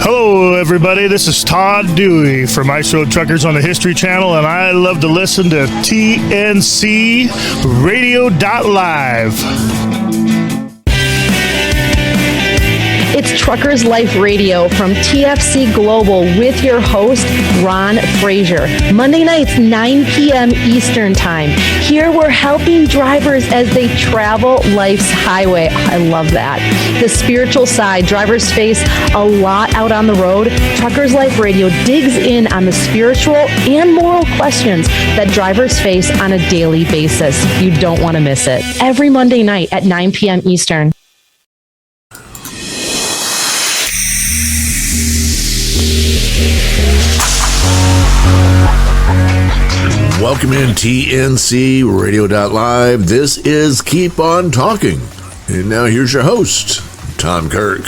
Hello, everybody. This is Todd Dewey from Ice Road Truckers on the History Channel, and I love to listen to TNC Radio.live. It's Truckers Life Radio from TFC Global with your host, Ron Frazier. Monday nights, 9 p.m. Eastern Time. Here we're helping drivers as they travel life's highway. I love that. The spiritual side, drivers face a lot out on the road. Truckers Life Radio digs in on the spiritual and moral questions that drivers face on a daily basis. You don't want to miss it. Every Monday night at 9 p.m. Eastern. Welcome in TNC Radio.live. This is Keep On Talking. And now here's your host, Tom Kirk.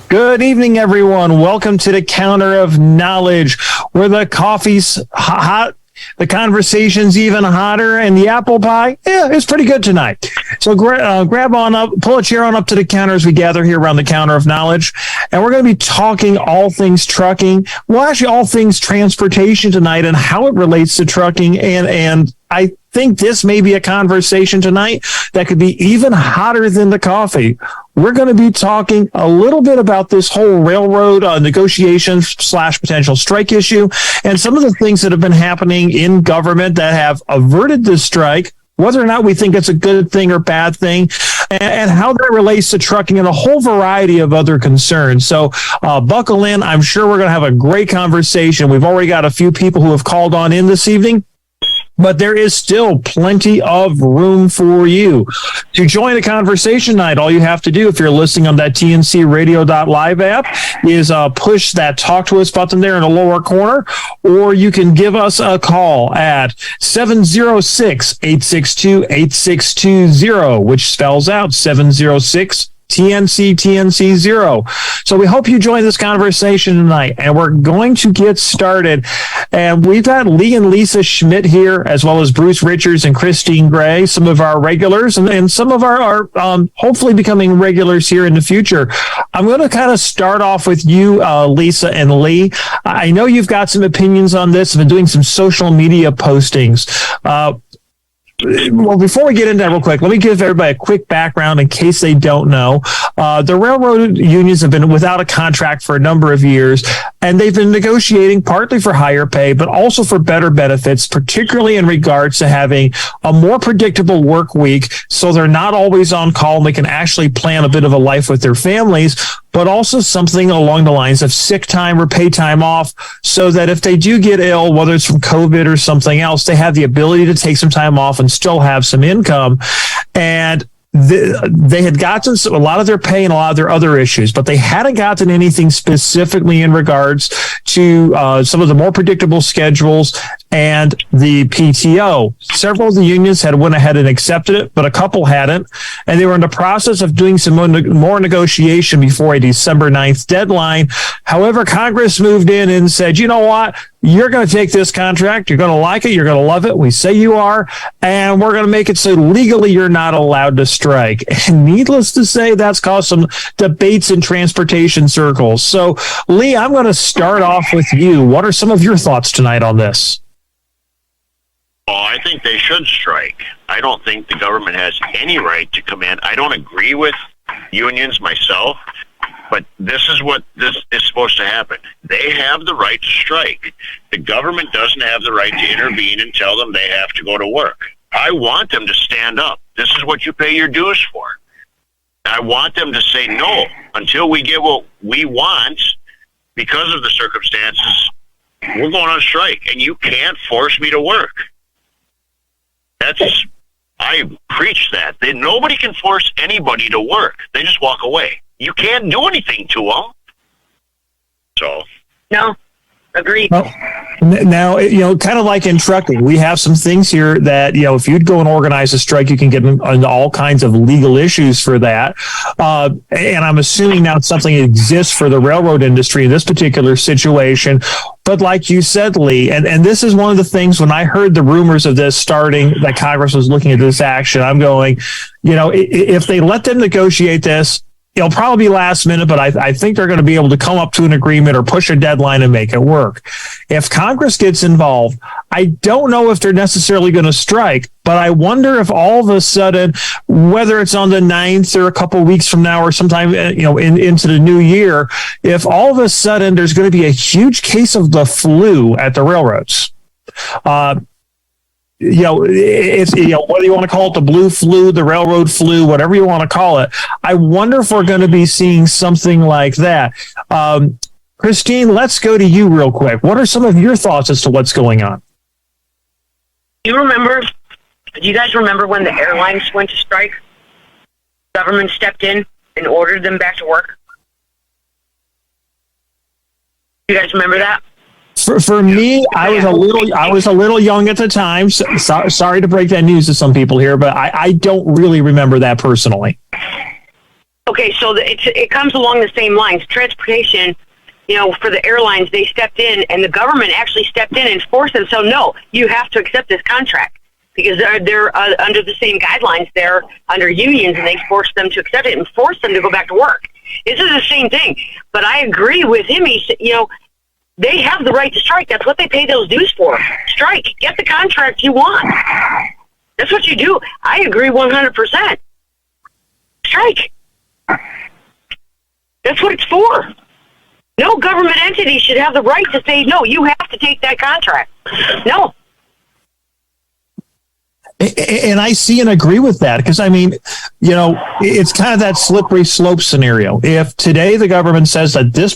Good evening, everyone. Welcome to the Counter of Knowledge, where the coffee's hot, the conversation's even hotter, and the apple pie, it's pretty good tonight. So grab on up, pull a chair on up to the counter as we gather here around the Counter of Knowledge. And we're going to be talking all things trucking. Well, actually, all things transportation tonight and how it relates to trucking. And I think this may be a conversation tonight that could be even hotter than the coffee. We're going to be talking a little bit about this whole railroad negotiations / potential strike issue and some of the things that have been happening in government that have averted this strike, whether or not we think it's a good thing or bad thing, and how that relates to trucking and a whole variety of other concerns. So buckle in. I'm sure we're going to have a great conversation. We've already got a few people who have called on in this evening, but there is still plenty of room for you to join the conversation tonight. All you have to do, if you're listening on that TNC Radio.live app, is push that Talk to Us button there in the lower corner, or you can give us a call at 706-862-8620, which spells out 706 TNC 0. So we hope you join this conversation tonight, and we're going to get started. And we've got Lee and Lisa Schmidt here, as well as Bruce Richards and Christine Gray, some of our regulars, and some of our hopefully becoming regulars here in the future. I'm going to kind of start off with you, Lisa and Lee. I know you've got some opinions on this. I've been doing some social media postings. Well, before we get into that real quick, let me give everybody a quick background in case they don't know. The railroad unions have been without a contract for a number of years, and they've been negotiating partly for higher pay, but also for better benefits, particularly in regards to having a more predictable work week so they're not always on call and they can actually plan a bit of a life with their families, but also something along the lines of sick time or pay time off so that if they do get ill, whether it's from COVID or something else, they have the ability to take some time off and still have some income. And they had gotten a lot of their pay and a lot of their other issues, but they hadn't gotten anything specifically in regards to some of the more predictable schedules and the PTO. Several of the unions had went ahead and accepted it, but a couple hadn't, and they were in the process of doing some more negotiation before a December 9th deadline. However, Congress moved in and said, you know what? You're going to take this contract. You're going to like it. You're going to love it. We say you are. And we're going to make it so legally you're not allowed to strike. And needless to say, that's caused some debates in transportation circles. So, Lee, I'm going to start off with you. What are some of your thoughts tonight on this? Well, I think they should strike. I don't think the government has any right to come in. I don't agree with unions myself. But this is what this is supposed to happen. They have the right to strike. The government doesn't have the right to intervene and tell them they have to go to work. I want them to stand up. This is what you pay your dues for. I want them to say no until we get what we want because of the circumstances. We're going on strike, and you can't force me to work. I preach that. Nobody can force anybody to work. They just walk away. You can't do anything to them. So. No, agreed. Well, now, kind of like in trucking, we have some things here that, if you'd go and organize a strike, you can get into all kinds of legal issues for that. And I'm assuming now something exists for the railroad industry in this particular situation. But like you said, Lee, and this is one of the things when I heard the rumors of this starting, that Congress was looking at this action, I'm going, if they let them negotiate this, it'll probably be last minute, but I think they're going to be able to come up to an agreement or push a deadline and make it work. If Congress gets involved, I don't know if they're necessarily going to strike, but I wonder if all of a sudden, whether it's on the 9th or a couple of weeks from now or sometime, into the new year, if all of a sudden there's going to be a huge case of the flu at the railroads. It's whether you want to call it the blue flu, the railroad flu, whatever you want to call it. I wonder if we're going to be seeing something like that. Christine, let's go to you real quick. What are some of your thoughts as to what's going on? Do you guys remember when the airlines went to strike? Government stepped in and ordered them back to work. You guys remember that? For me, I was a little young at the time. Sorry to break that news to some people here, but I don't really remember that personally. Okay, so it comes along the same lines. Transportation, for the airlines, they stepped in, and the government actually stepped in and forced them. So no, you have to accept this contract because they're under the same guidelines. They're under unions, and they forced them to accept it and forced them to go back to work. This is the same thing. But I agree with him. They have the right to strike. That's what they pay those dues for. Strike. Get the contract you want. That's what you do. I agree 100%. Strike. That's what it's for. No government entity should have the right to say, no, you have to take that contract. No. And I see and agree with that because, it's kind of that slippery slope scenario. If today the government says that this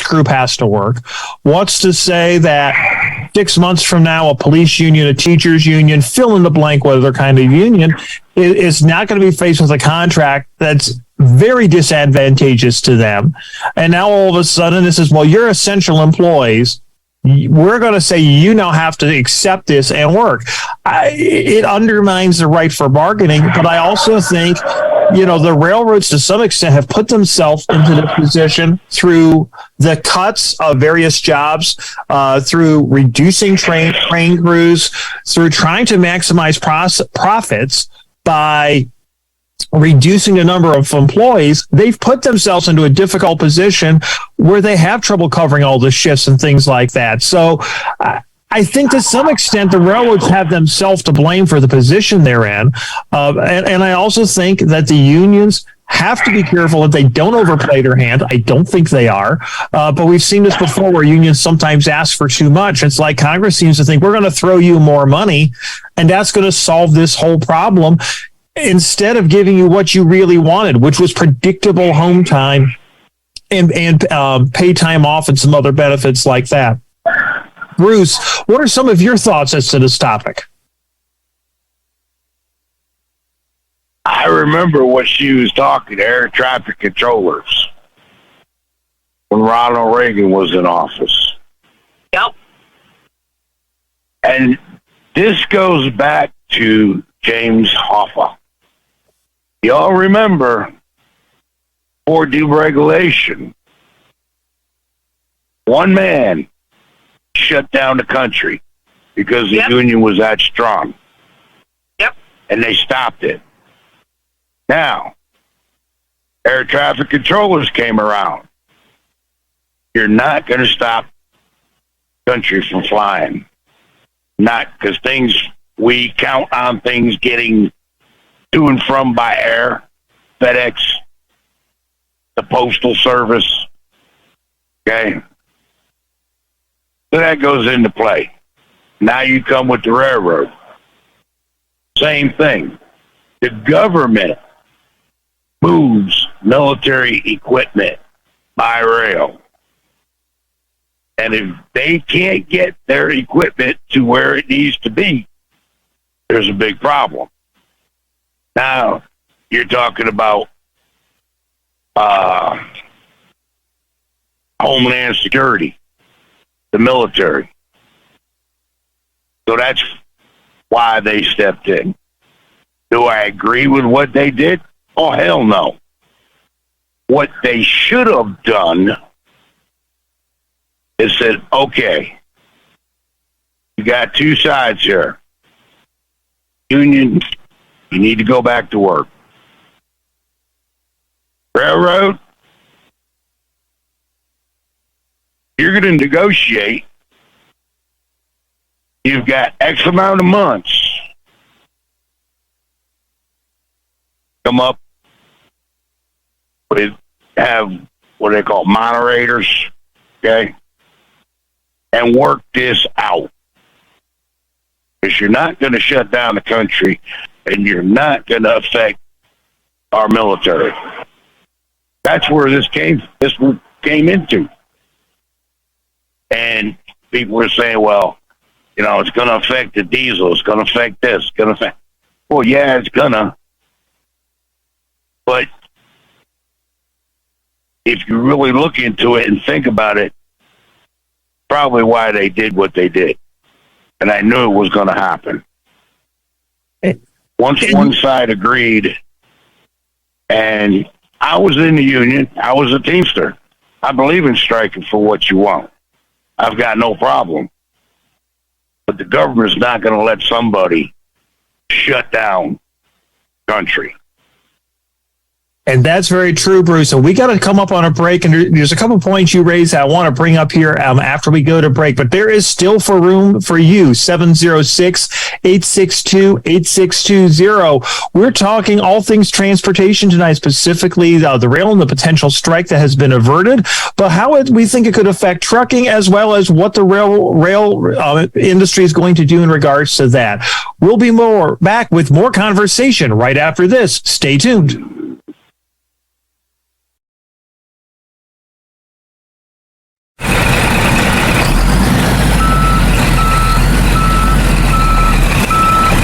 group has to work, what's to say that 6 months from now, a police union, a teachers union, fill in the blank, whatever kind of union, is not going to be faced with a contract that's very disadvantageous to them. And now all of a sudden this is, well, you're essential employees. We're going to say you now have to accept this and work. It undermines the right for bargaining, but I also think, the railroads to some extent have put themselves into the position through the cuts of various jobs, through reducing train crews, through trying to maximize profits by reducing the number of employees. They've put themselves into a difficult position where they have trouble covering all the shifts and things like that. So I think to some extent the railroads have themselves to blame for the position they're in. And I also think that the unions have to be careful that they don't overplay their hand. I don't think they are. But we've seen this before where unions sometimes ask for too much. It's like Congress seems to think we're going to throw you more money and that's going to solve this whole problem, instead of giving you what you really wanted, which was predictable home time and pay time off and some other benefits like that. Bruce, what are some of your thoughts as to this topic? I remember when she was talking to air traffic controllers when Ronald Reagan was in office. Yep. And this goes back to James Hoffa. Y'all remember, for deregulation, one man shut down the country because the union was that strong. Yep. And they stopped it. Now, air traffic controllers came around. You're not going to stop country from flying. Not because we count on things getting to and from by air, FedEx, the Postal Service. Okay? So that goes into play. Now you come with the railroad. Same thing. The government moves military equipment by rail. And if they can't get their equipment to where it needs to be, there's a big problem. Now, you're talking about Homeland Security, the military. So that's why they stepped in. Do I agree with what they did? Oh, hell no. What they should have done is said, okay, you got two sides here. Union, you need to go back to work. Railroad, you're going to negotiate. You've got X amount of months. Come up with, have what they call moderators, okay? And work this out. Because you're not going to shut down the country, and you're not going to affect our military. That's where this came into. And people were saying, well, you know, it's going to affect the diesel. It's going to affect this. It's going to affect. Well, yeah, it's going to. But if you really look into it and think about it, probably why they did what they did. And I knew it was going to happen. Once one side agreed, and I was in the union, I was a Teamster. I believe in striking for what you want. I've got no problem. But the government's not going to let somebody shut down country. And that's very true, Bruce. And we got to come up on a break. And there's a couple points you raised I want to bring up here after we go to break. But there is still for room for you. 706-862-8620. We're talking all things transportation tonight, specifically the rail and the potential strike that has been averted. But how we think it could affect trucking, as well as what the rail industry is going to do in regards to that. We'll be back with more conversation right after this. Stay tuned.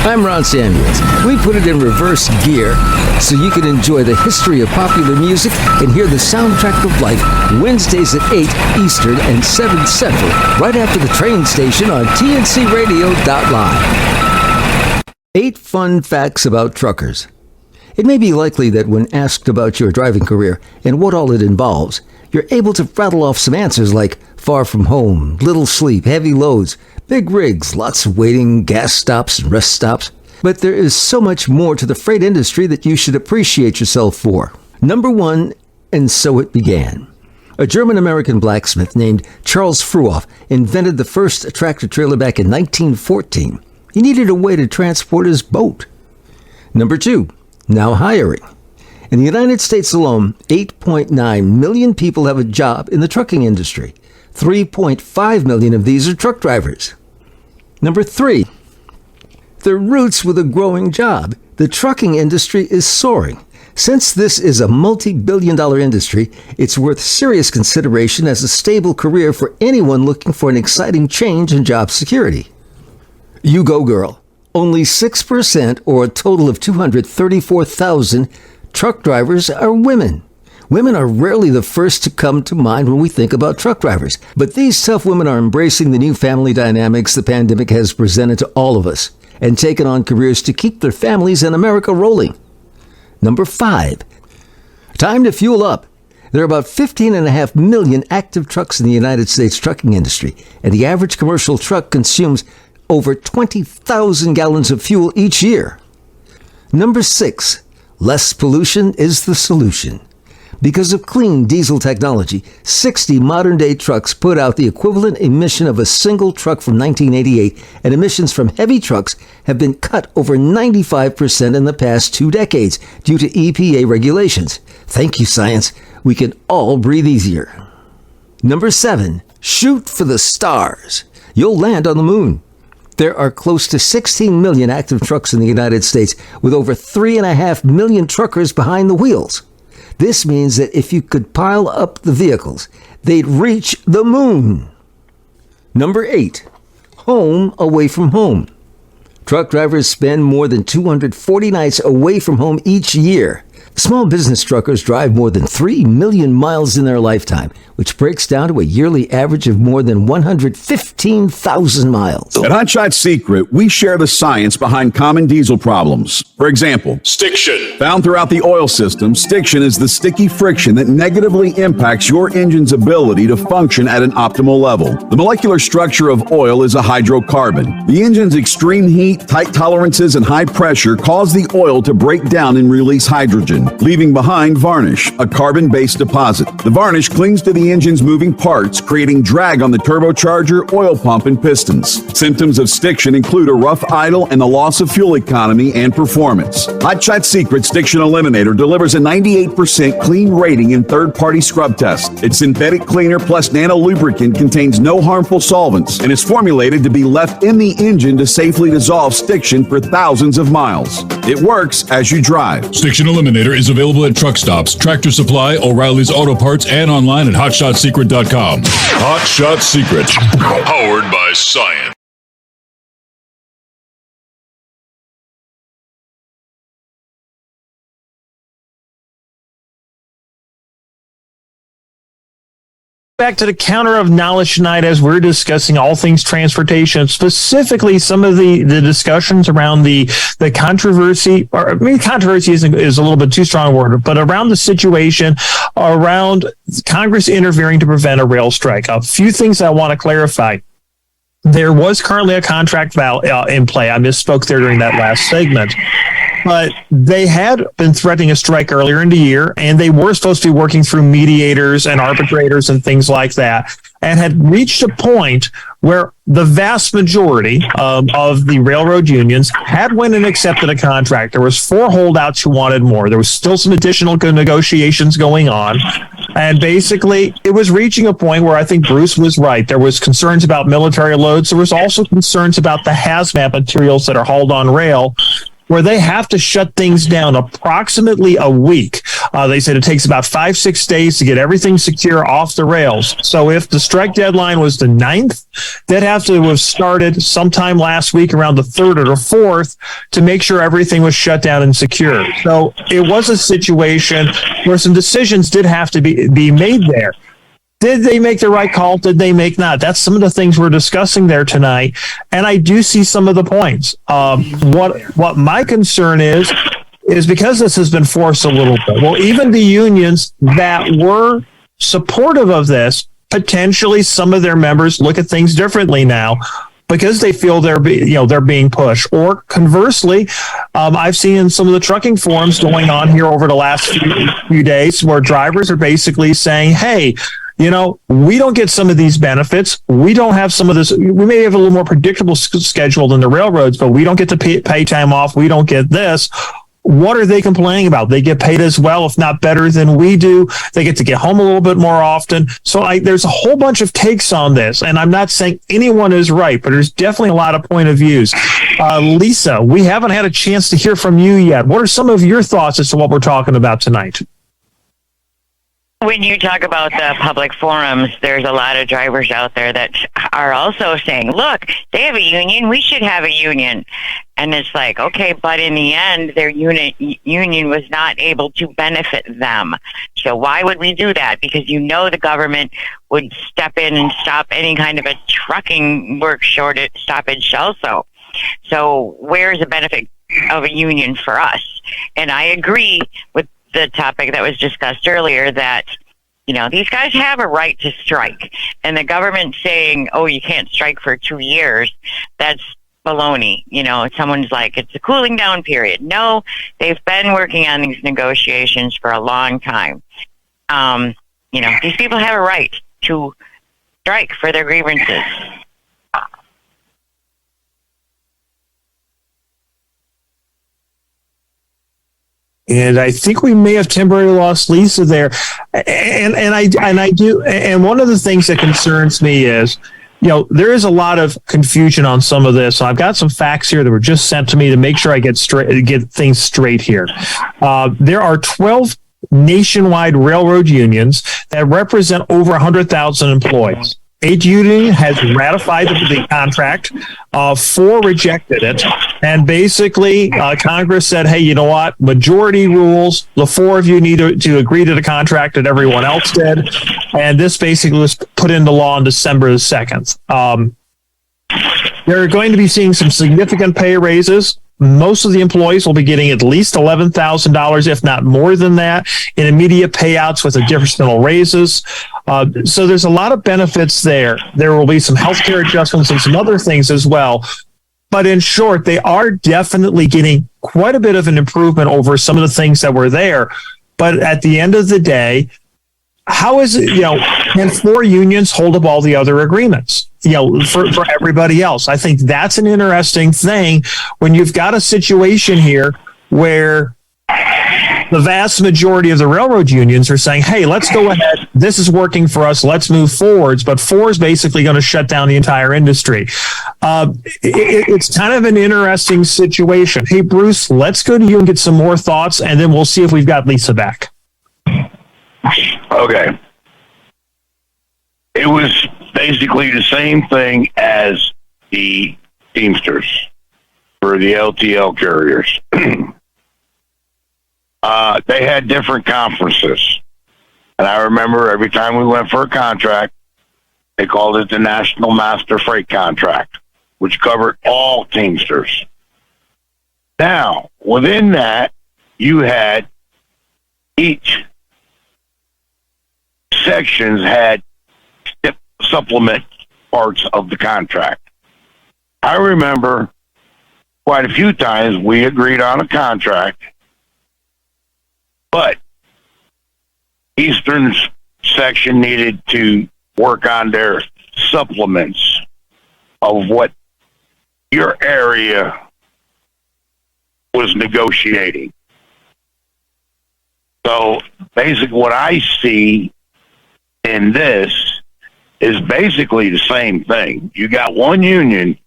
I'm Ron Samuels. We put it in reverse gear so you can enjoy the history of popular music and hear the soundtrack of life Wednesdays at 8 Eastern and 7 Central, right after the train station on tncradio.live. 8 fun facts about truckers. It may be likely that when asked about your driving career and what all it involves, you're able to rattle off some answers like far from home, little sleep, heavy loads, big rigs, lots of waiting, gas stops and rest stops. But there is so much more to the freight industry that you should appreciate yourself for. Number 1, and so it began. A German-American blacksmith named Charles Fruoff invented the first tractor-trailer back in 1914. He needed a way to transport his boat. Number 2, now hiring. In the United States alone, 8.9 million people have a job in the trucking industry. 3.5 million of these are truck drivers. Number 3, the roots with a growing job. The trucking industry is soaring. Since this is a multi-billion-dollar industry, it's worth serious consideration as a stable career for anyone looking for an exciting change in job security. You go, girl. Only 6%, or a total of 234,000, truck drivers are women. Women are rarely the first to come to mind when we think about truck drivers, but these tough women are embracing the new family dynamics the pandemic has presented to all of us and taking on careers to keep their families and America rolling. Number 5, time to fuel up. There are about 15.5 million active trucks in the United States trucking industry, and the average commercial truck consumes over 20,000 gallons of fuel each year. Number 6, less pollution is the solution. Because of clean diesel technology, 60 modern-day trucks put out the equivalent emission of a single truck from 1988, and emissions from heavy trucks have been cut over 95% in the past 2 decades due to EPA regulations. Thank you, science. We can all breathe easier. Number 7, shoot for the stars. You'll land on the moon. There are close to 16 million active trucks in the United States, with over 3.5 million truckers behind the wheels. This means that if you could pile up the vehicles, they'd reach the moon. Number 8, home away from home. Truck drivers spend more than 240 nights away from home each year. Small business truckers drive more than 3 million miles in their lifetime, which breaks down to a yearly average of more than 115,000 miles. At Hotshot Secret, we share the science behind common diesel problems. For example, stiction. Found throughout the oil system, stiction is the sticky friction that negatively impacts your engine's ability to function at an optimal level. The molecular structure of oil is a hydrocarbon. The engine's extreme heat, tight tolerances, and high pressure cause the oil to break down and release hydrogen. leaving behind varnish, a carbon-based deposit. The varnish clings to the engine's moving parts, creating drag on the turbocharger, oil pump, and pistons. Symptoms of stiction include a rough idle and the loss of fuel economy and performance. Hot Shot Secret Stiction Eliminator delivers a 98% clean rating in third-party scrub tests. Its synthetic cleaner plus nano lubricant contains no harmful solvents and is formulated to be left in the engine to safely dissolve stiction for thousands of miles. It works as you drive. Stiction Eliminator is available at truck stops, Tractor Supply, O'Reilly's Auto Parts, and online at hotshotsecret.com. Hot Shot Secret, powered by science. Back to the counter of knowledge tonight as we're discussing all things transportation, specifically some of the discussions around the controversy, or maybe controversy is a little bit too strong a word, but around the situation around Congress interfering to prevent a rail strike. A few things I want to clarify. There was currently a contract in play. I misspoke there during that last segment. But they had been threatening a strike earlier in the year, and they were supposed to be working through mediators and arbitrators and things like that, and had reached a point where the vast majority of the railroad unions had went and accepted a contract. There was 4 holdouts who wanted more. There was still some additional negotiations going on. And basically, it was reaching a point where I think Bruce was right. There was concerns about military loads. There was also concerns about the hazmat materials that are hauled on rail, where they have to shut things down approximately a week. They said it takes about 5-6 days to get everything secure off the rails. So if the strike deadline was the 9th, they'd have to have started sometime last week around the 3rd or the 4th to make sure everything was shut down and secure. So it was a situation where some decisions did have to be made there. Did they make the right call? Did they make not? That's some of the things we're discussing there tonight. And I do see some of the points. What my concern is because this has been forced a little bit. Well, even the unions that were supportive of this, potentially some of their members look at things differently now because they feel they're being pushed. Or conversely, I've seen in some of the trucking forums going on here over the last few days where drivers are basically saying, hey, we don't get some of these benefits. We don't have some of this. We may have a little more predictable schedule than the railroads, but we don't get to pay time off. We don't get this. What are they complaining about? They get paid as well, if not better than we do. They get to get home a little bit more often. So there's a whole bunch of takes on this, and I'm not saying anyone is right, but there's definitely a lot of point of views. Lisa, we haven't had a chance to hear from you yet. What are some of your thoughts as to what we're talking about tonight? When you talk about the public forums, there's a lot of drivers out there that are also saying, look, they have a union, we should have a union. And it's like, okay, but in the end, their union was not able to benefit them. So why would we do that? Because the government would step in and stop any kind of a trucking work stoppage also. So where's the benefit of a union for us? And I agree with the topic that was discussed earlier that, these guys have a right to strike. And the government saying, oh, you can't strike for 2 years, that's baloney. Someone's like, it's a cooling down period. No, they've been working on these negotiations for a long time. These people have a right to strike for their grievances. And I think we may have temporarily lost Lisa there. And I do. And one of the things that concerns me is, there is a lot of confusion on some of this. I've got some facts here that were just sent to me to make sure I get things straight here. There are 12 nationwide railroad unions that represent over 100,000 employees. 8 union has ratified the contract. 4 rejected it. And basically, Congress said, hey, you know what? Majority rules. The 4 of you need to agree to the contract that everyone else did. And this basically was put into law on December the 2nd. They're going to be seeing some significant pay raises. Most of the employees will be getting at least $11,000, if not more than that, in immediate payouts with additional raises. So there's a lot of benefits there. There will be some healthcare adjustments and some other things as well. But in short, they are definitely getting quite a bit of an improvement over some of the things that were there. But at the end of the day, how is it, can 4 unions hold up all the other agreements, for everybody else? I think that's an interesting thing when you've got a situation here where the vast majority of the railroad unions are saying, hey, let's go ahead. This is working for us. Let's move forwards. But 4 is basically going to shut down the entire industry. It's kind of an interesting situation. Hey, Bruce, let's go to you and get some more thoughts, and then we'll see if we've got Lisa back. Okay. It was basically the same thing as the Teamsters for the LTL carriers. They had different conferences. And I remember every time we went for a contract, they called it the National Master Freight Contract, which covered all Teamsters. Now, within that, you had each sections had supplement parts of the contract. I remember quite a few times we agreed on a contract, but Eastern section needed to work on their supplements of what your area was negotiating. So basically what I see in this is basically the same thing. You got one union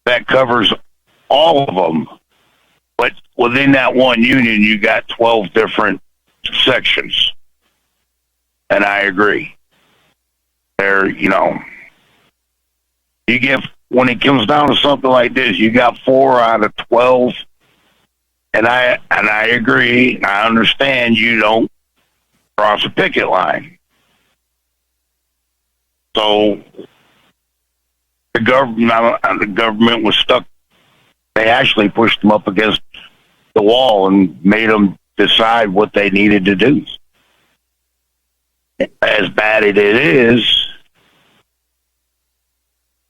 that covers all of them, but within that one union, you got 12 different sections. And I agree. You get, when it comes down to something like this, you got 4 out of 12. And I agree. I understand you don't cross a picket line. So the government was stuck. They actually pushed them up against the wall and made them decide what they needed to do. As bad as it is,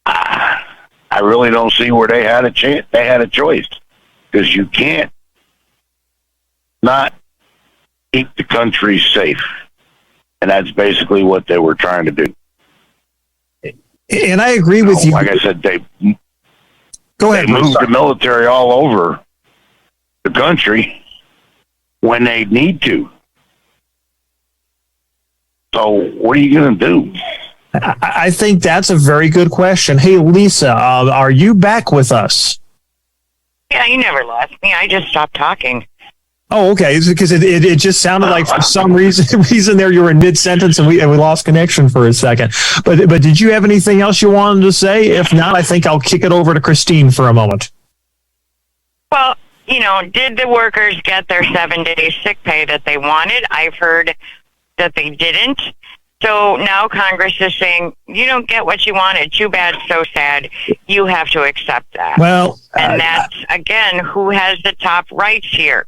I really don't see where they had a chance. They had a choice, because you can't not keep the country safe, and that's basically what they were trying to do. And I agree with you. Like I said, they moved the military all over the country when they need to. So what are you going to do? I think that's a very good question. Hey, Lisa, are you back with us? Yeah, you never lost me. I just stopped talking. Oh, okay. It's because it just sounded like for some reason there you were in mid-sentence and we lost connection for a second. But did you have anything else you wanted to say? If not, I think I'll kick it over to Christine for a moment. Well, did the workers get their 7-day sick pay that they wanted? I've heard that they didn't. So now Congress is saying, you don't get what you wanted. Too bad, so sad. You have to accept that. Well, and that's, again, who has the top rights here?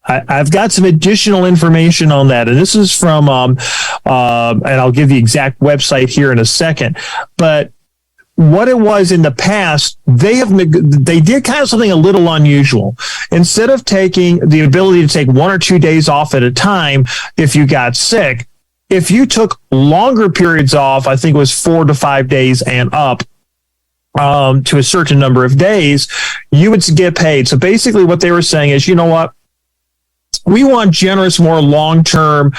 I've got some additional information on that, and this is from, and I'll give the exact website here in a second, but what it was in the past, they did kind of something a little unusual. Instead of taking the ability to take 1 or 2 days off at a time if you got sick, if you took longer periods off, I think it was 4 to 5 days and up, to a certain number of days, you would get paid. So basically what they were saying is, you know what? We want generous, more long-term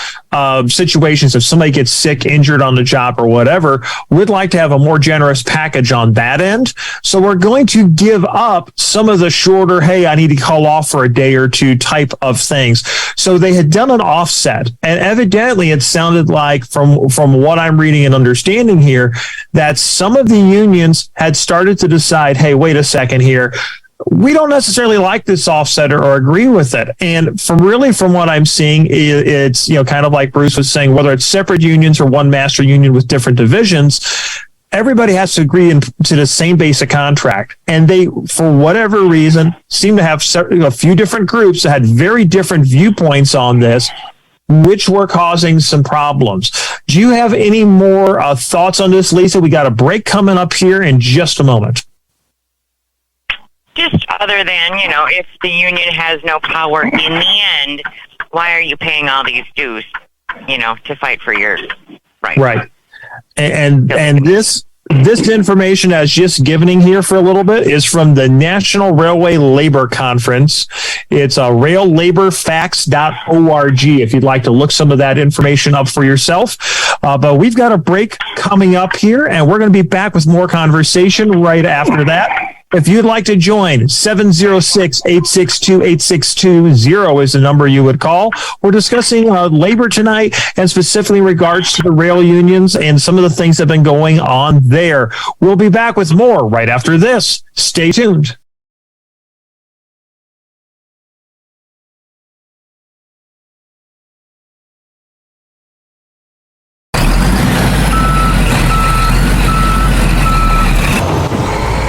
situations. If somebody gets sick, injured on the job or whatever, we'd like to have a more generous package on that end. So we're going to give up some of the shorter, hey, I need to call off for a day or two type of things. So they had done an offset. And evidently it sounded like from what I'm reading and understanding here, that some of the unions had started to decide, hey, wait a second here. We don't necessarily like this offset or agree with it. And from what I'm seeing, it's, kind of like Bruce was saying, whether it's separate unions or one master union with different divisions, everybody has to agree to the same basic contract. And they, for whatever reason, seem to have a few different groups that had very different viewpoints on this, which were causing some problems. Do you have any more thoughts on this, Lisa? We got a break coming up here in just a moment. Just other than, you know, if the union has no power in the end, why are you paying all these dues, you know, to fight for your rights? Right. And this information as just given here for a little bit is from the National Railway Labor Conference. It's raillaborfacts.org if you'd like to look some of that information up for yourself. But we've got a break coming up here, and we're going to be back with more conversation right after that. If you'd like to join, 706-862-8620 is the number you would call. We're discussing labor tonight, and specifically in regards to the rail unions and some of the things that have been going on there. We'll be back with more right after this. Stay tuned.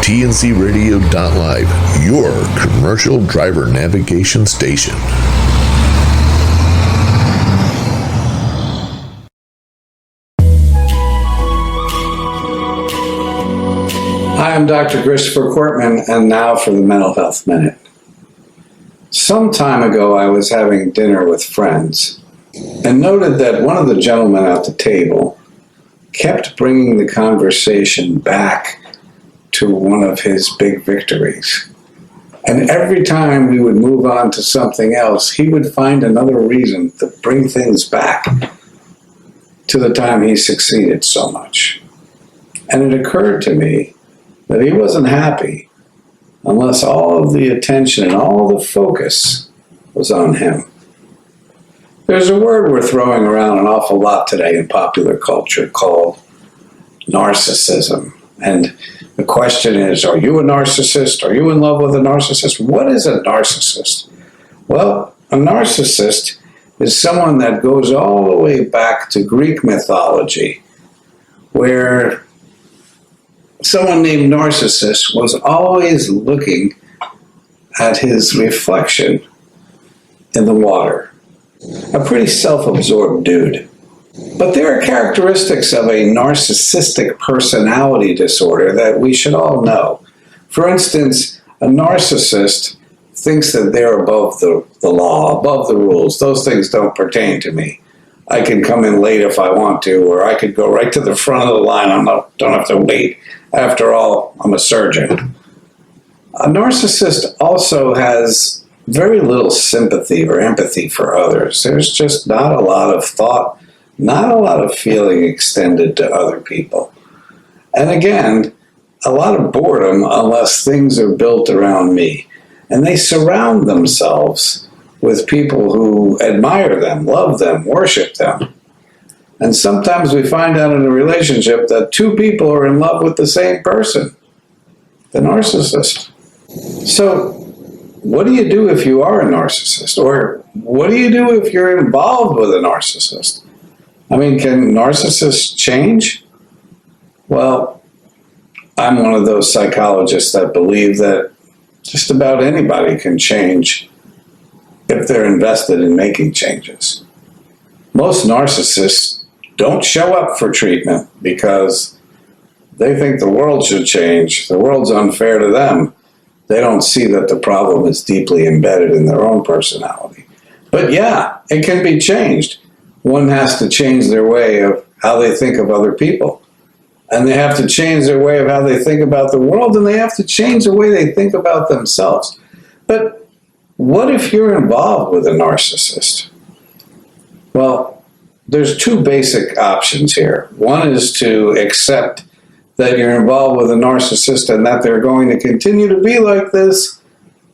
TNCRadio.live, your commercial driver navigation station. Hi, I'm Dr. Christopher Cortman, and now for the Mental Health Minute. Some time ago, I was having dinner with friends and noted that one of the gentlemen at the table kept bringing the conversation back to one of his big victories. And every time we would move on to something else, he would find another reason to bring things back to the time he succeeded so much. And it occurred to me that he wasn't happy unless all of the attention and all the focus was on him. There's a word we're throwing around an awful lot today in popular culture called narcissism. And the question is, are you a narcissist? Are you in love with a narcissist? What is a narcissist? Well, a narcissist is someone that goes all the way back to Greek mythology, where someone named Narcissus was always looking at his reflection in the water. A pretty self-absorbed dude. But there are characteristics of a narcissistic personality disorder that we should all know. For instance, a narcissist thinks that they're above the law, above the rules. Those things don't pertain to me. I can come in late if I want to, or I could go right to the front of the line. Don't have to wait. After all, I'm a surgeon. A narcissist also has very little sympathy or empathy for others. There's just not a lot of thought, not a lot of feeling extended to other people. And again, a lot of boredom unless things are built around me. And they surround themselves with people who admire them, love them, worship them. And sometimes we find out in a relationship that two people are in love with the same person, the narcissist. So what do you do if you are a narcissist? Or what do you do if you're involved with a narcissist? I mean, can narcissists change? Well, I'm one of those psychologists that believe that just about anybody can change if they're invested in making changes. Most narcissists don't show up for treatment because they think the world should change. The world's unfair to them. They don't see that the problem is deeply embedded in their own personality. But yeah, it can be changed. One has to change their way of how they think of other people. And they have to change their way of how they think about the world, and they have to change the way they think about themselves. But what if you're involved with a narcissist? Well, there's two basic options here. One is to accept that you're involved with a narcissist and that they're going to continue to be like this,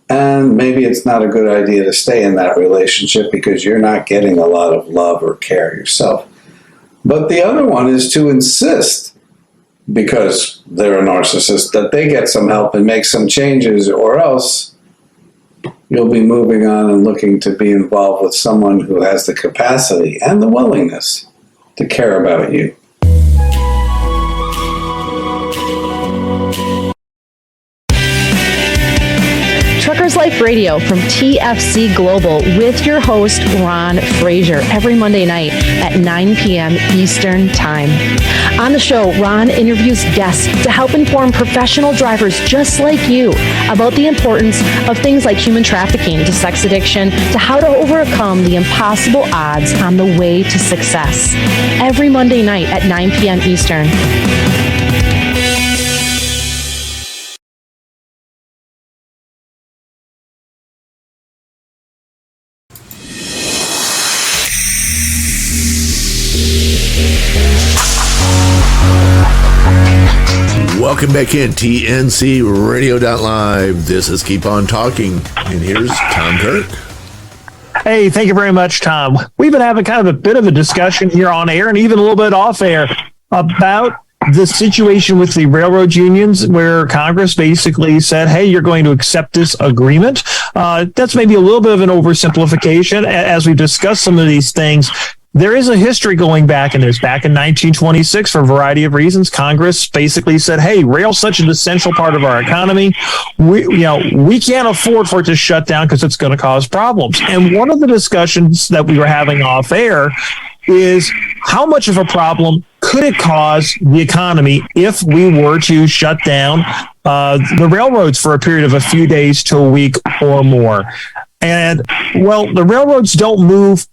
and maybe it's not a good idea to stay in that relationship because you're not getting a lot of love or care yourself. But the other one is to insist, because they're a narcissist, that they get some help and make some changes, or else you'll be moving on and looking to be involved with someone who has the capacity and the willingness to care about you. Truckers Life Radio from TFC Global with your host, Ron Frazier, every Monday night at 9 p.m. Eastern Time. On the show, Ron interviews guests to help inform professional drivers just like you about the importance of things like human trafficking to sex addiction to how to overcome the impossible odds on the way to success. Every Monday night at 9 p.m. Eastern. Welcome back in TNC Radio.live. This is Keep On Talking. And here's Tom Kirk. Hey, thank you very much, Tom. We've been having kind of a bit of a discussion here on air and even a little bit off air about the situation with the railroad unions where Congress basically said, hey, you're going to accept this agreement. That's maybe a little bit of an oversimplification. As we've discussed some of these things, there is a history going back in this. Back in 1926, for a variety of reasons, Congress basically said, hey, rail's such an essential part of our economy. We can't afford for it to shut down because it's going to cause problems. And one of the discussions that we were having off air is how much of a problem could it cause the economy if we were to shut down the railroads for a period of a few days to a week or more. And, well, the railroads don't move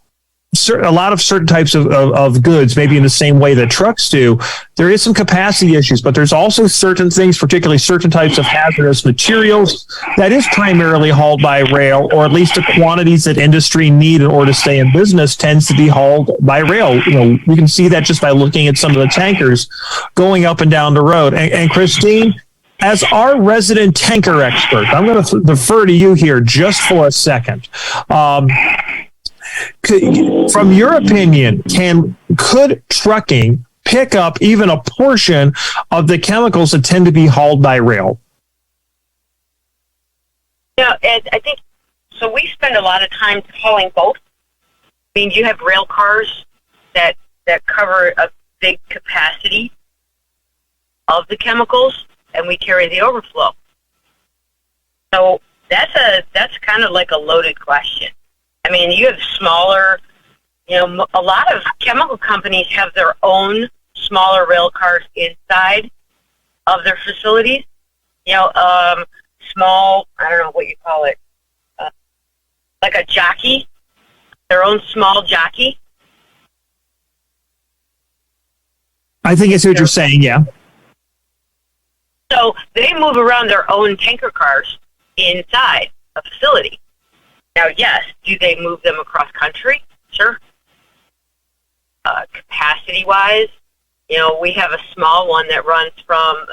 a lot of certain types of goods, maybe in the same way that trucks do. There is some capacity issues, but there's also certain things, particularly certain types of hazardous materials, that is primarily hauled by rail, or at least the quantities that industry need in order to stay in business tends to be hauled by rail. You can see that just by looking at some of the tankers going up and down the road. And Christine, as our resident tanker expert, I'm going to defer to you here just for a second. From your opinion, could trucking pick up even a portion of the chemicals that tend to be hauled by rail? Yeah, and I think so. We spend a lot of time hauling both. I mean, you have rail cars that cover a big capacity of the chemicals, and we carry the overflow. So that's kind of like a loaded question. I mean, you have smaller, a lot of chemical companies have their own smaller rail cars inside of their facilities. Small, I don't know what you call it, like a jockey, their own small jockey. I think I see what you're saying, yeah. So they move around their own tanker cars inside a facility. Now, yes, do they move them across country? Sure. Capacity-wise, we have a small one that runs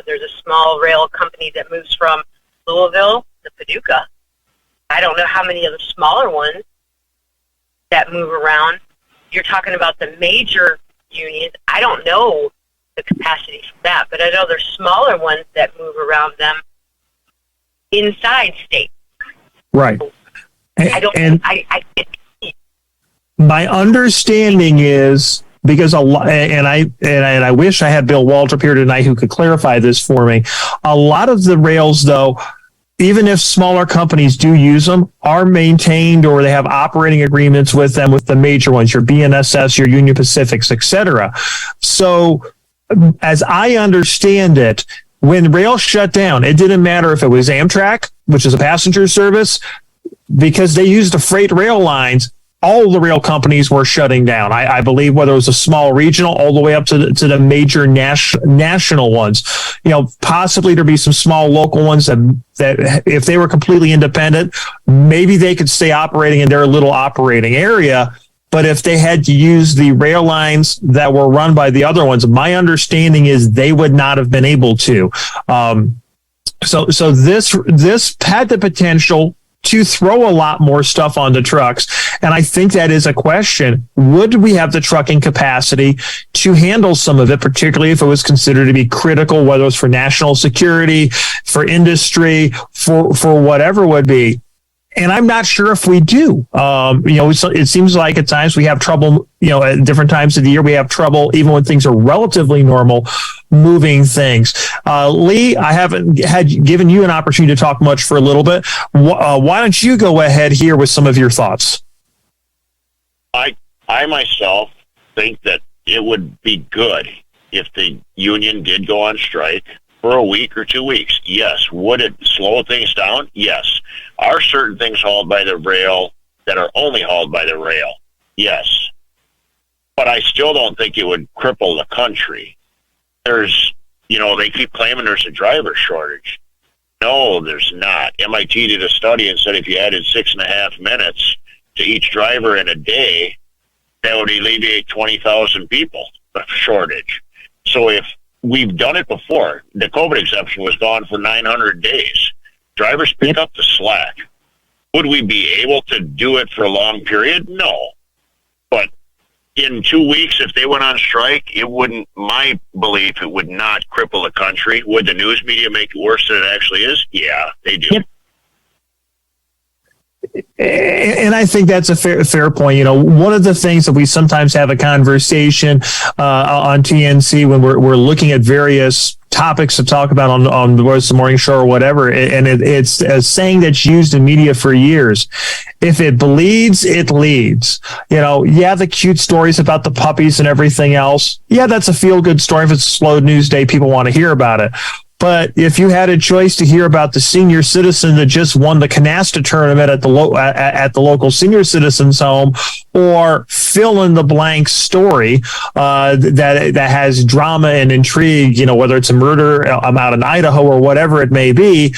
there's a small rail company that moves from Louisville to Paducah. I don't know how many of the smaller ones that move around. You're talking about the major unions. I don't know the capacity for that, but I know there's smaller ones that move around them inside states. Right. I my understanding is, because a lot, and I wish I had Bill Waltrip here tonight who could clarify this for me. A lot of the rails, though, even if smaller companies do use them, are maintained or they have operating agreements with them, with the major ones, your BNSS, your Union Pacifics, etc. So, as I understand it, when rail shut down, it didn't matter if it was Amtrak, which is a passenger service, because they used the freight rail lines. All the rail companies were shutting down. I believe whether it was a small regional all the way up to the major national ones. Possibly there'd be some small local ones that if they were completely independent, maybe they could stay operating in their little operating area. But if they had to use the rail lines that were run by the other ones, my understanding is they would not have been able to. So this had the potential to throw a lot more stuff onto trucks. And I think that is a question. Would we have the trucking capacity to handle some of it, particularly if it was considered to be critical, whether it was for national security, for industry, for whatever it would be? And I'm not sure if we do. It seems like at times we have trouble, at different times of the year, we have trouble, even when things are relatively normal, moving things. Lee, I haven't given you an opportunity to talk much for a little bit. Why don't you go ahead here with some of your thoughts? I myself think that it would be good if the union did go on strike for a week or 2 weeks. Yes. Would it slow things down? Yes. Are certain things hauled by the rail that are only hauled by the rail? Yes. But I still don't think it would cripple the country. They keep claiming there's a driver shortage. No, there's not. MIT did a study and said if you added 6.5 minutes to each driver in a day, that would alleviate 20,000 people shortage. So if we've done it before, the COVID exemption was gone for 900 days. Drivers pick up the slack. Would we be able to do it for a long period? No. But in 2 weeks, if they went on strike, my belief, it would not cripple the country. Would the news media make it worse than it actually is? Yeah, they do. Yep. And I think that's a fair point. One of the things that we sometimes have a conversation on TNC when we're looking at various topics to talk about on the Voice of the Morning Show or whatever, and it's a saying that's used in media for years. If it bleeds, it leads. The cute stories about the puppies and everything else. Yeah, that's a feel-good story. If it's a slow news day, people want to hear about it. But if you had a choice to hear about the senior citizen that just won the canasta tournament at the local senior citizens home, or fill in the blank story that has drama and intrigue, whether it's a murder out in Idaho or whatever it may be,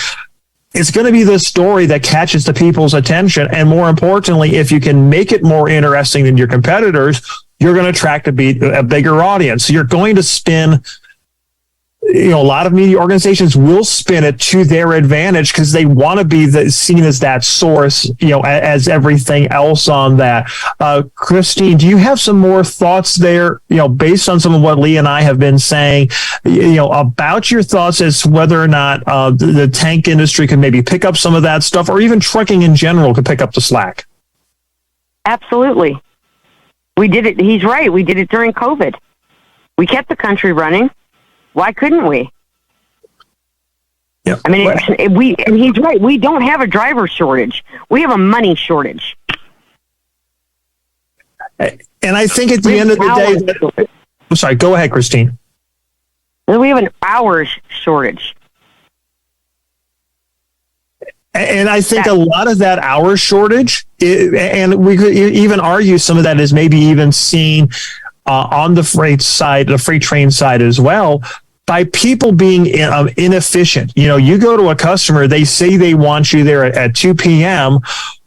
it's going to be the story that catches the people's attention. And more importantly, if you can make it more interesting than your competitors, you're going to attract a bigger audience. So you're going to spin. A lot of media organizations will spin it to their advantage because they want to be seen as that source, as everything else on that. Christine, do you have some more thoughts there, based on some of what Lee and I have been saying, about your thoughts as to whether or not the tank industry could maybe pick up some of that stuff, or even trucking in general could pick up the slack? Absolutely. We did it. He's right. We did it during COVID. We kept the country running. Why couldn't we? Yeah. I mean, and he's right. We don't have a driver shortage. We have a money shortage. And I think at the end of the day, I'm sorry, go ahead, Christine. We have an hours shortage. And I think a lot of that hour shortage, and we could even argue some of that is maybe even seen on the freight side, the freight train side as well, by people being inefficient. You go to a customer, they say they want you there at 2 p.m.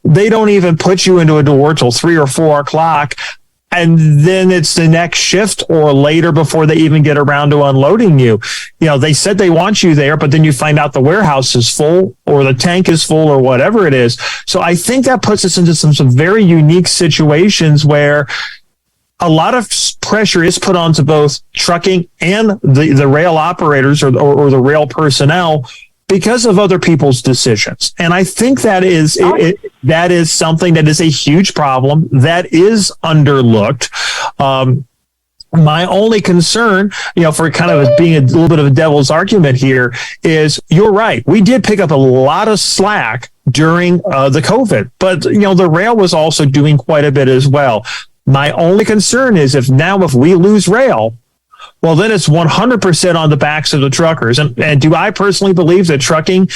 They don't even put you into a door till 3 or 4 o'clock. And then it's the next shift or later before they even get around to unloading you. They said they want you there, but then you find out the warehouse is full or the tank is full or whatever it is. So I think that puts us into some very unique situations where a lot of pressure is put onto both trucking and the rail operators or the rail personnel because of other people's decisions. And I think that is something that is a huge problem that is underlooked. My only concern, for kind of being a little bit of a devil's argument here, is you're right. We did pick up a lot of slack during the COVID, but the rail was also doing quite a bit as well. My only concern is if we lose rail, well, then it's 100% on the backs of the truckers. And do I personally believe that trucking,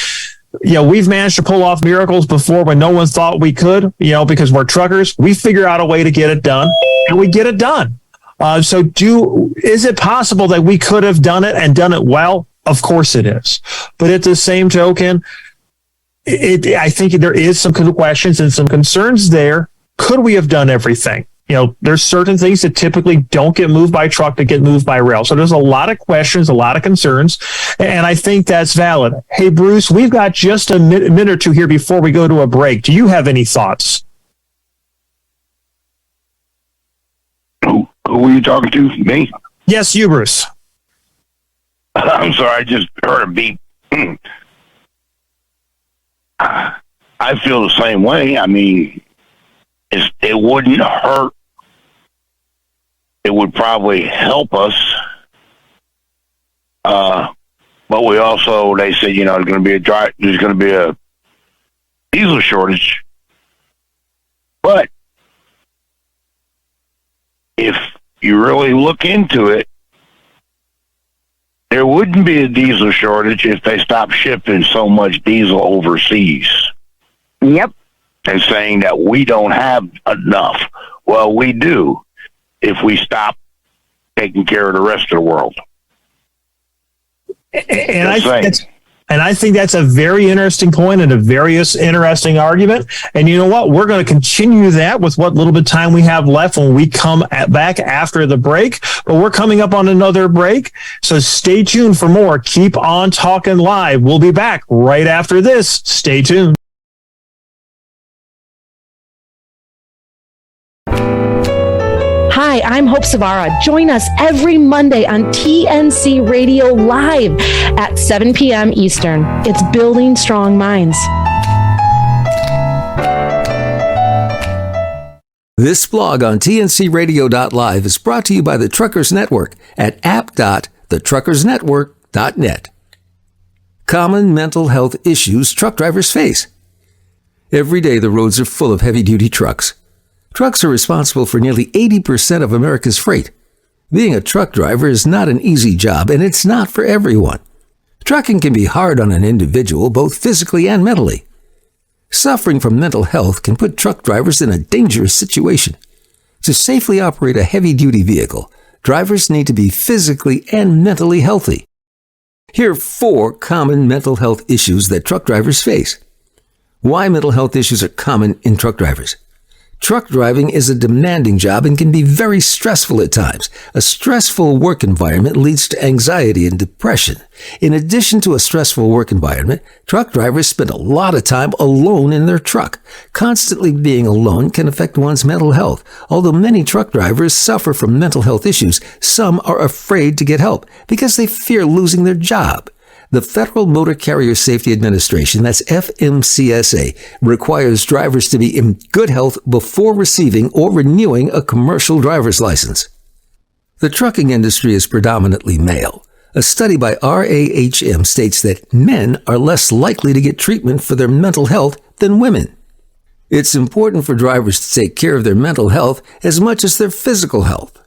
we've managed to pull off miracles before when no one thought we could, because we're truckers. We figure out a way to get it done, and we get it done. Is it possible that we could have done it and done it well? Of course it is. But at the same token, I think there is some questions and some concerns there. Could we have done everything? There's certain things that typically don't get moved by truck that get moved by rail. So there's a lot of questions, a lot of concerns, and I think that's valid. Hey, Bruce, we've got just a minute or two here before we go to a break. Do you have any thoughts? Who were you talking to? Me? Yes, you, Bruce. I'm sorry, I just heard a beep. I feel the same way. I mean, it wouldn't hurt. It would probably help us But we also, they said, there's going to be a diesel shortage. But if you really look into it, there wouldn't be a diesel shortage if they stopped shipping so much diesel overseas. Yep. And saying that we don't have enough. Well, we do if we stop taking care of the rest of the world. And I think that's a very interesting point and a very interesting argument. And you know what? We're going to continue that with what little bit of time we have left when we come back after the break. But we're coming up on another break. So stay tuned for more. Keep on talking live. We'll be back right after this. Stay tuned. Hi, I'm Hope Savara. Join us every Monday on TNC Radio Live at 7 p.m. Eastern. It's Building Strong Minds. This blog on tncradio.live is brought to you by the Truckers Network at app.thetruckersnetwork.net. Common mental health issues truck drivers face. Every day the roads are full of heavy-duty trucks. Trucks are responsible for nearly 80% of America's freight. Being a truck driver is not an easy job, and it's not for everyone. Trucking can be hard on an individual, both physically and mentally. Suffering from mental health can put truck drivers in a dangerous situation. To safely operate a heavy-duty vehicle, drivers need to be physically and mentally healthy. Here are 4 common mental health issues that truck drivers face. Why mental health issues are common in truck drivers. Truck driving is a demanding job and can be very stressful at times. A stressful work environment leads to anxiety and depression. In addition to a stressful work environment, truck drivers spend a lot of time alone in their truck. Constantly being alone can affect one's mental health. Although many truck drivers suffer from mental health issues, some are afraid to get help because they fear losing their job. The Federal Motor Carrier Safety Administration, that's FMCSA, requires drivers to be in good health before receiving or renewing a commercial driver's license. The trucking industry is predominantly male. A study by RAHM states that men are less likely to get treatment for their mental health than women. It's important for drivers to take care of their mental health as much as their physical health.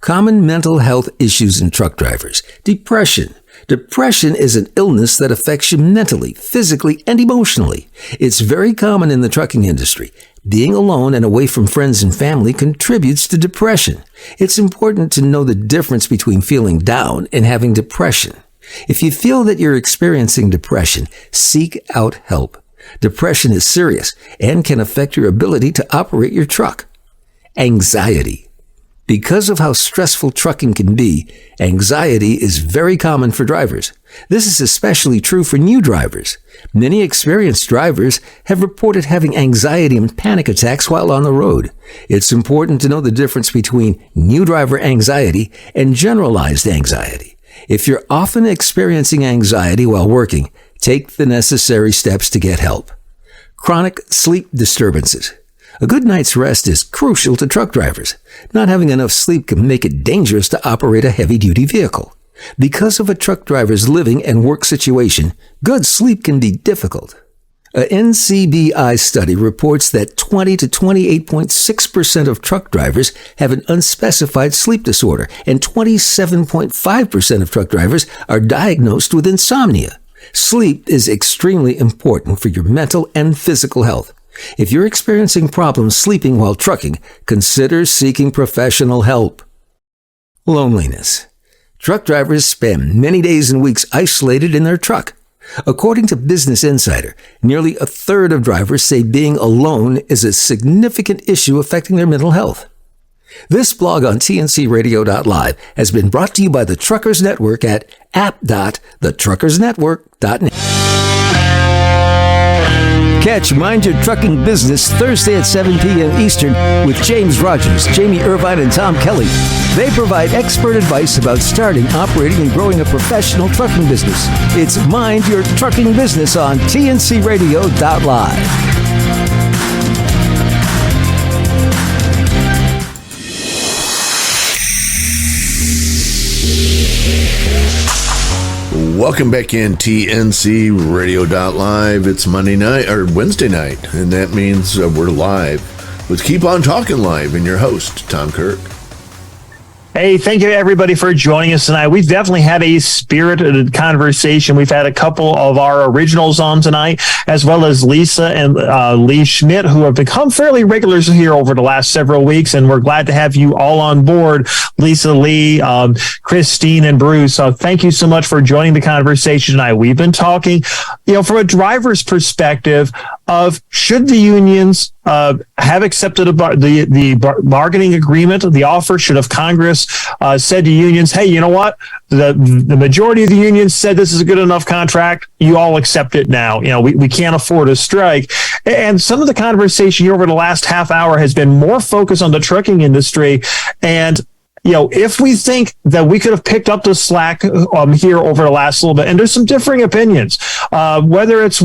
Common mental health issues in truck drivers. Depression. Depression is an illness that affects you mentally, physically, and emotionally. It's very common in the trucking industry. Being alone and away from friends and family contributes to depression. It's important to know the difference between feeling down and having depression. If you feel that you're experiencing depression, seek out help. Depression is serious and can affect your ability to operate your truck. Anxiety. Because of how stressful trucking can be, anxiety is very common for drivers. This is especially true for new drivers. Many experienced drivers have reported having anxiety and panic attacks while on the road. It's important to know the difference between new driver anxiety and generalized anxiety. If you're often experiencing anxiety while working, take the necessary steps to get help. Chronic sleep disturbances. A good night's rest is crucial to truck drivers. Not having enough sleep can make it dangerous to operate a heavy-duty vehicle. Because of a truck driver's living and work situation, good sleep can be difficult. A NCBI study reports that 20 to 28.6% of truck drivers have an unspecified sleep disorder, and 27.5% of truck drivers are diagnosed with insomnia. Sleep is extremely important for your mental and physical health. If you're experiencing problems sleeping while trucking, consider seeking professional help. Loneliness. Truck drivers spend many days and weeks isolated in their truck. According to Business Insider, nearly a third of drivers say being alone is a significant issue affecting their mental health. This blog on tncradio.live has been brought to you by the Truckers Network at app.thetruckersnetwork.net. Catch Mind Your Trucking Business Thursday at 7 p.m. Eastern with James Rogers, Jamie Irvine, and Tom Kelly. They provide expert advice about starting, operating, and growing a professional trucking business. It's Mind Your Trucking Business on tncradio.live. Welcome back in TNC Radio.live. It's Monday night or Wednesday night, and that means we're live with Keep On Talking Live and your host, Tom Kirk. Hey, thank you everybody for joining us tonight. We've definitely had a spirited conversation. We've had a couple of our originals on tonight, as well as Lisa and Lee Schmidt, who have become fairly regulars here over the last several weeks, and we're glad to have you all on board. Lisa, Lee, Christine, and Bruce. So thank you so much for joining the conversation tonight. We've been talking, from a driver's perspective of should the unions have accepted the bargaining agreement, the offer. Should have Congress said to unions, hey, you know what? The majority of the unions said this is a good enough contract. You all accept it now. We can't afford a strike. And some of the conversation here over the last half hour has been more focused on the trucking industry. And if we think that we could have picked up the slack here over the last little bit, and there's some differing opinions, whether it's,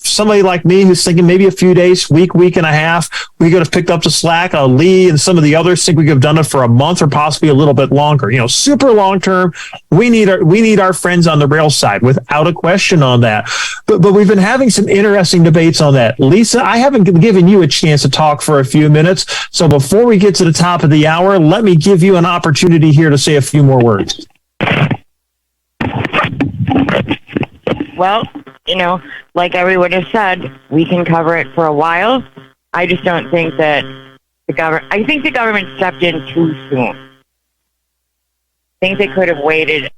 somebody like me who's thinking maybe a few days, week and a half, we could have picked up the slack. Lee and some of the others think we could have done it for a month or possibly a little bit longer. Super long term. We need our friends on the rail side without a question on that. But we've been having some interesting debates on that. Lisa, I haven't given you a chance to talk for a few minutes. So before we get to the top of the hour, let me give you an opportunity here to say a few more words. Well, like everyone has said, we can cover it for a while. I just don't think that I think the government stepped in too soon. I think they could have waited.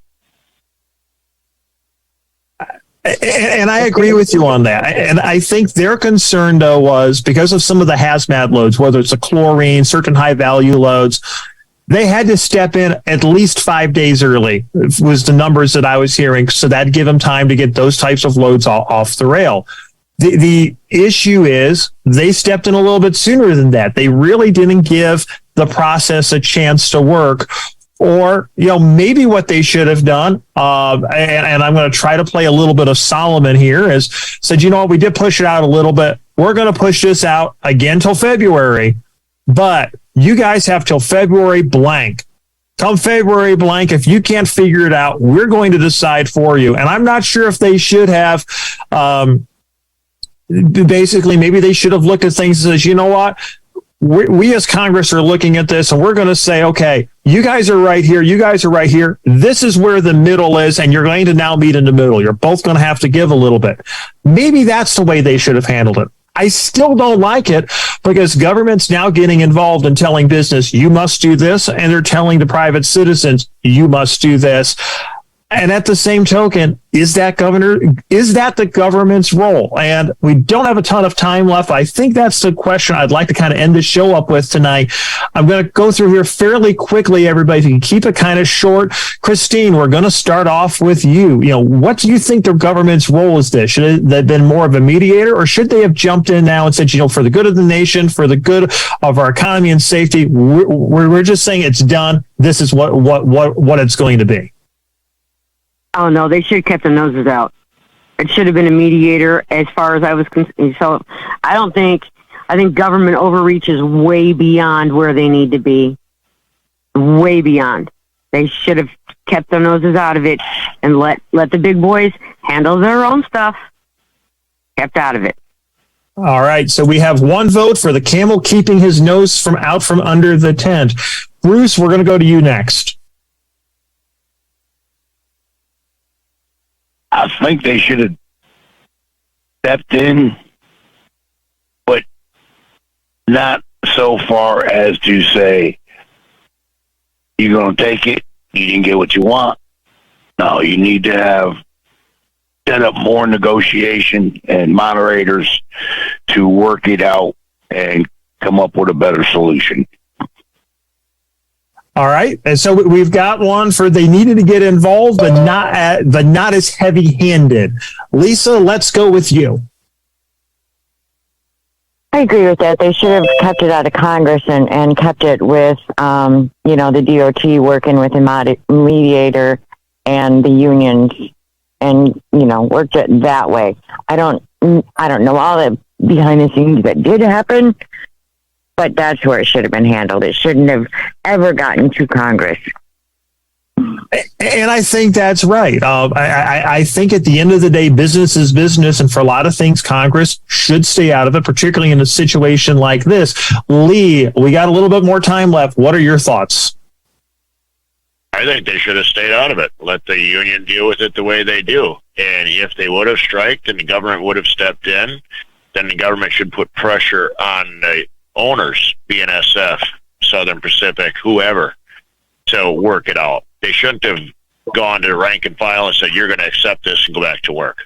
And I agree with you on that. And I think their concern, though, was because of some of the hazmat loads, whether it's a chlorine, certain high-value loads, they had to step in at least 5 days early, was the numbers that I was hearing. So that'd give them time to get those types of loads off the rail. The issue is they stepped in a little bit sooner than that. They really didn't give the process a chance to work. Or, maybe what they should have done, and I'm going to try to play a little bit of Solomon here, is said, we did push it out a little bit. We're going to push this out again till February, but you guys have till February blank. Come February blank, if you can't figure it out, we're going to decide for you. And I'm not sure if they should have, basically, maybe they should have looked at things and says, you know what? We as Congress are looking at this and we're going to say, okay, you guys are right here. You guys are right here. This is where the middle is. And you're going to now meet in the middle. You're both going to have to give a little bit. Maybe that's the way they should have handled it. I still don't like it because government's now getting involved in telling business, you must do this. And they're telling the private citizens, you must do this. And at the same token, is that the government's role? And we don't have a ton of time left. I think that's the question I'd like to kind of end the show up with tonight. I'm going to go through here fairly quickly, everybody. If you can keep it kind of short. Christine, we're going to start off with you. What do you think the government's role is this? Should they have been more of a mediator, or should they have jumped in now and said, for the good of the nation, for the good of our economy and safety, we're just saying it's done. This is what it's going to be. Oh, no, they should have kept their noses out. It should have been a mediator as far as I was concerned. So I think government overreach is way beyond where they need to be. Way beyond. They should have kept their noses out of it and let the big boys handle their own stuff. Kept out of it. All right, so we have one vote for the camel keeping his nose from under the tent. Bruce, we're going to go to you next. I think they should have stepped in, but not so far as to say, you're going to take it, you didn't get what you want. No, you need to have set up more negotiation and moderators to work it out and come up with a better solution. All right, and so we've got one for they needed to get involved, but not as heavy-handed. Lisa, let's go with you. I agree with that. They should have kept it out of Congress and kept it with, the DOT working with a mediator and the unions, and worked it that way. I don't know all the behind the scenes that did happen. But that's where it should have been handled. It shouldn't have ever gotten to Congress. And I think that's right. I think at the end of the day, business is business. And for a lot of things, Congress should stay out of it, particularly in a situation like this. Lee, we got a little bit more time left. What are your thoughts? I think they should have stayed out of it. Let the union deal with it the way they do. And if they would have striked and the government would have stepped in, then the government should put pressure on the owners, BNSF, Southern Pacific, whoever, to work it out. They shouldn't have gone to rank and file and said, you're going to accept this and go back to work.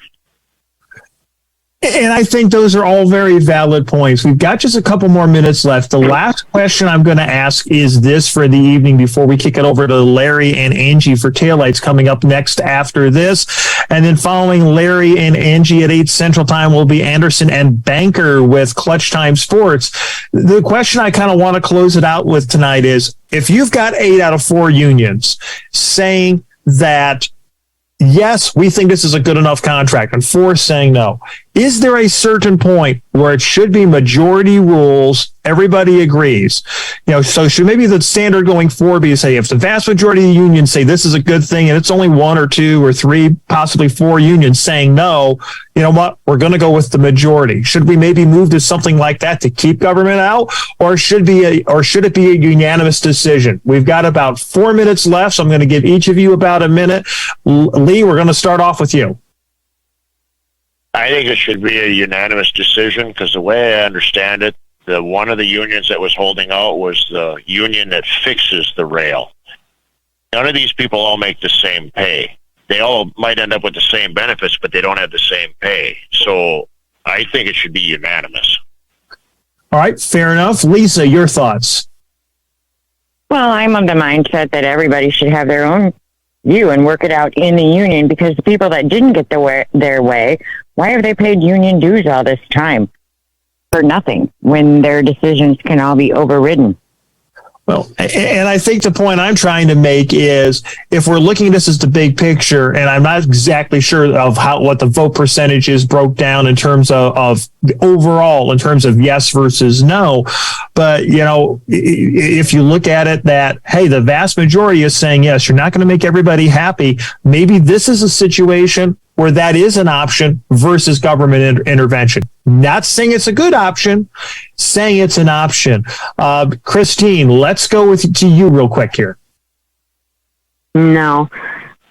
And I think those are all very valid points. We've got just a couple more minutes left. The last question I'm going to ask is this for the evening before we kick it over to Larry and Angie for Taillights coming up next after this. And then following Larry and Angie at 8 Central Time will be Anderson and Banker with Clutch Time Sports. The question I kind of want to close it out with tonight is, if you've got 8 out of 4 unions saying that, yes, we think this is a good enough contract, and 4 saying no, is there a certain point where it should be majority rules? Everybody agrees. So should maybe the standard going forward be to say, if the vast majority of the unions say this is a good thing and it's only 1 or 2 or 3, possibly 4 unions saying no, you know what, we're going to go with the majority. Should we maybe move to something like that to keep government out, or should it be a unanimous decision? We've got about 4 minutes left, so I'm going to give each of you about a minute. Lee, we're going to start off with you. I think it should be a unanimous decision, because the way I understand it, one of the unions that was holding out was the union that fixes the rail. None of these people all make the same pay. They all might end up with the same benefits, but they don't have the same pay. So I think it should be unanimous. All right, fair enough. Lisa, your thoughts? Well, I'm of the mindset that everybody should have their own view and work it out in the union, because the people that didn't get their way, why have they paid union dues all this time for nothing when their decisions can all be overridden? Well, and I think the point I'm trying to make is, if we're looking at this as the big picture, and I'm not exactly sure of what the vote percentages broke down in terms of the overall, in terms of yes versus no, but if you look at it that, hey, the vast majority is saying yes, you're not going to make everybody happy. Maybe this is a situation where that is an option versus government intervention. Not saying it's a good option, saying it's an option. Christine, let's go to you real quick here. No,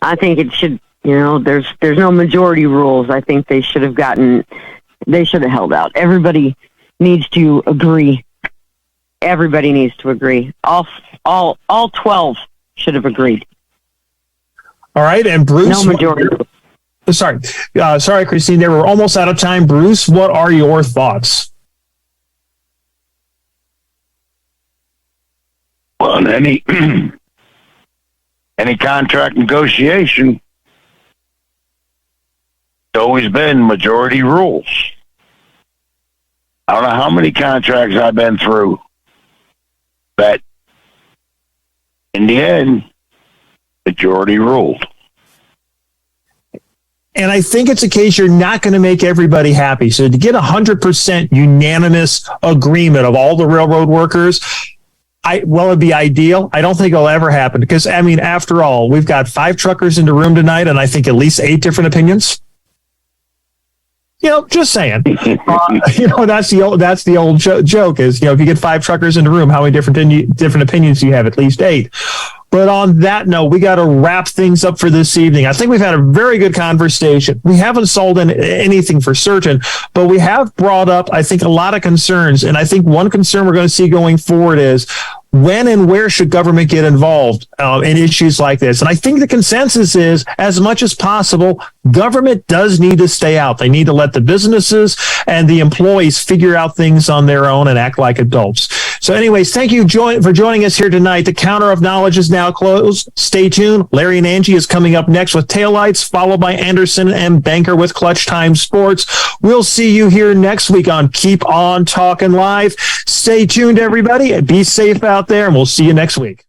I think it should, there's no majority rules. I think they should have held out. Everybody needs to agree. Everybody needs to agree. All 12 should have agreed. All right, and Bruce? No majority rules. Sorry, Christine, they were almost out of time. Bruce, what are your thoughts? Well, any contract negotiation, it's always been majority rules. I don't know how many contracts I've been through, but in the end, majority ruled. And I think it's a case you're not going to make everybody happy. So to get 100% unanimous agreement of all the railroad workers, it'd be ideal. I don't think it'll ever happen, because, after all, we've got 5 truckers in the room tonight, and I think at least 8 different opinions. Just saying. That's the old joke is, if you get 5 truckers in the room, how many different opinions do you have? At least 8. But on that note, we got to wrap things up for this evening. I think we've had a very good conversation. We haven't solved anything for certain, but we have brought up, I think, a lot of concerns. And I think one concern we're going to see going forward is, when and where should government get involved in issues like this? And I think the consensus is, as much as possible, government does need to stay out. They need to let the businesses and the employees figure out things on their own and act like adults. So anyways, thank you for joining us here tonight. The Counter of Knowledge is now closed. Stay tuned. Larry and Angie is coming up next with Taillights, followed by Anderson and Banker with Clutch Time Sports. We'll see you here next week on Keep On Talking Live. Stay tuned, everybody, and be safe out there, and we'll see you next week.